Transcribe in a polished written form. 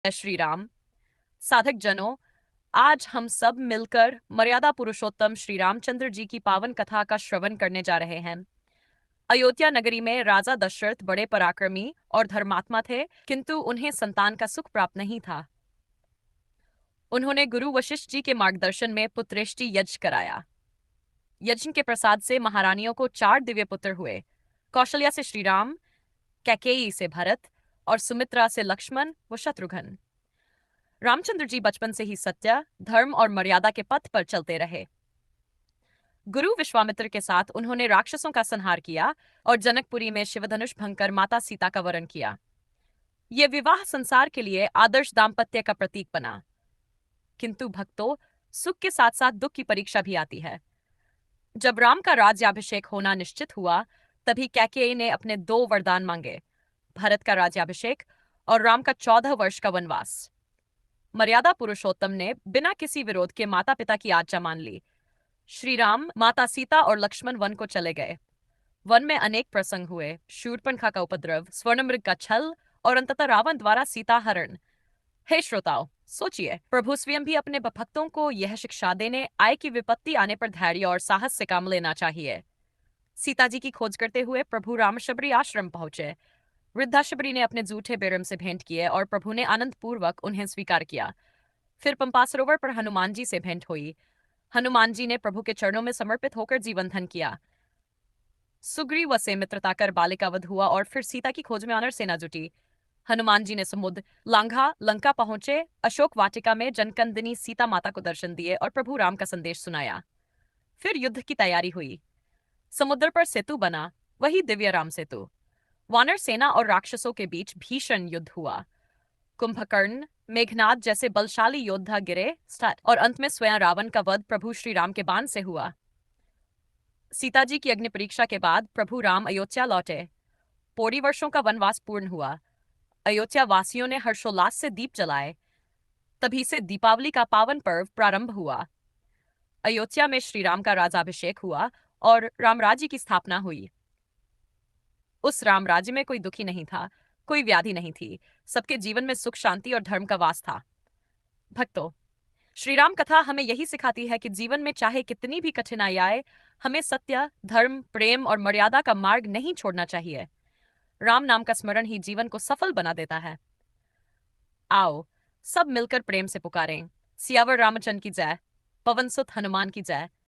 जय श्री राम। साधक जनों, आज हम सब मिलकर मर्यादा पुरुषोत्तम श्री रामचंद्र जी की पावन कथा का श्रवण करने जा रहे हैं। अयोध्या नगरी में राजा दशरथ बड़े पराक्रमी और धर्मात्मा थे, किंतु उन्हें संतान का सुख प्राप्त नहीं था। उन्होंने गुरु वशिष्ठ जी के मार्गदर्शन में पुत्रेष्टि यज्ञ कराया। यज्ञ के प्रसाद से महारानियों को 4 दिव्य पुत्र हुए। कौशल्या से श्री राम, कैकेयी से भरत और सुमित्रा से लक्ष्मण व शत्रुघ्न। रामचंद्र जी बचपन से ही सत्य, धर्म और मर्यादा के पथ पर चलते रहे। गुरु विश्वामित्र के साथ उन्होंने राक्षसों का संहार किया और जनकपुरी में शिवधनुष भंग कर माता सीता का वरण किया। यह विवाह संसार के लिए आदर्श दाम्पत्य का प्रतीक बना। किंतु भक्तों, सुख के साथ साथ दुख की परीक्षा भी आती है। जब राम का राज्याभिषेक होना निश्चित हुआ, तभी कैकेयी ने अपने 2 वरदान मांगे, भरत का राज्याभिषेक और राम का 14 वर्ष का वनवास। मर्यादा पुरुषोत्तम ने बिना किसी विरोध के माता पिता की आज्ञा मान ली। श्री राम, माता सीता और लक्ष्मण वन को चले गए। वन में अनेक प्रसंग हुए, शूर्पणखा का उपद्रव, स्वर्णमृग का छल और अंततः रावण द्वारा सीता हरण। हे श्रोताओ, सोचिए, प्रभु स्वयं भी अपने भक्तों को यह शिक्षा देने आए कि विपत्ति आने पर धैर्य और साहस से काम लेना चाहिए। सीता जी की खोज करते हुए प्रभु राम शबरी आश्रम पहुंचे। वृद्धा शबरी ने अपने जूठे बेरम से भेंट किए और प्रभु ने आनंद पूर्वक उन्हें स्वीकार किया। फिर पंपा सरोवर पर हनुमान जी से भेंट हुई। हनुमान जी ने प्रभु के चरणों में समर्पित होकर जीवन धन किया। सुग्रीव से मित्रता कर बालिका वध हुआ और फिर सीता की खोज में वानर सेना जुटी। हनुमान जी ने समुद्र लांघा, लंका पहुंचे, अशोक वाटिका में जनकंदिनी सीता माता को दर्शन दिए और प्रभु राम का संदेश सुनाया। फिर युद्ध की तैयारी हुई। समुद्र पर सेतु बना, वही दिव्य राम सेतु। वानर सेना और राक्षसों के बीच भीषण युद्ध हुआ। कुंभकर्ण, मेघनाद जैसे बलशाली योद्धा गिरे और अंत में स्वयं रावण का वध प्रभु श्री राम के बाण से हुआ। सीता जी की अग्नि परीक्षा के बाद प्रभु राम अयोध्या लौटे। 40 वर्षों का वनवास पूर्ण हुआ। अयोध्या वासियों ने हर्षोल्लास से दीप जलाए। तभी से दीपावली का पावन पर्व प्रारंभ हुआ। अयोध्या में श्री राम का राजाभिषेक हुआ और रामराज्य की स्थापना हुई। उस राम राज्य में कोई दुखी नहीं था, कोई व्याधि नहीं थी। सबके जीवन में सुख, शांति और धर्म का वास था। भक्तों, श्री राम कथा हमें यही सिखाती है कि जीवन में चाहे कितनी भी कठिनाई आए, हमें सत्य, धर्म, प्रेम और मर्यादा का मार्ग नहीं छोड़ना चाहिए। राम नाम का स्मरण ही जीवन को सफल बना देता है। आओ, सब मिलकर प्रेम से पुकारें, सियावर रामचंद्र की जय, पवन सुत हनुमान की जय।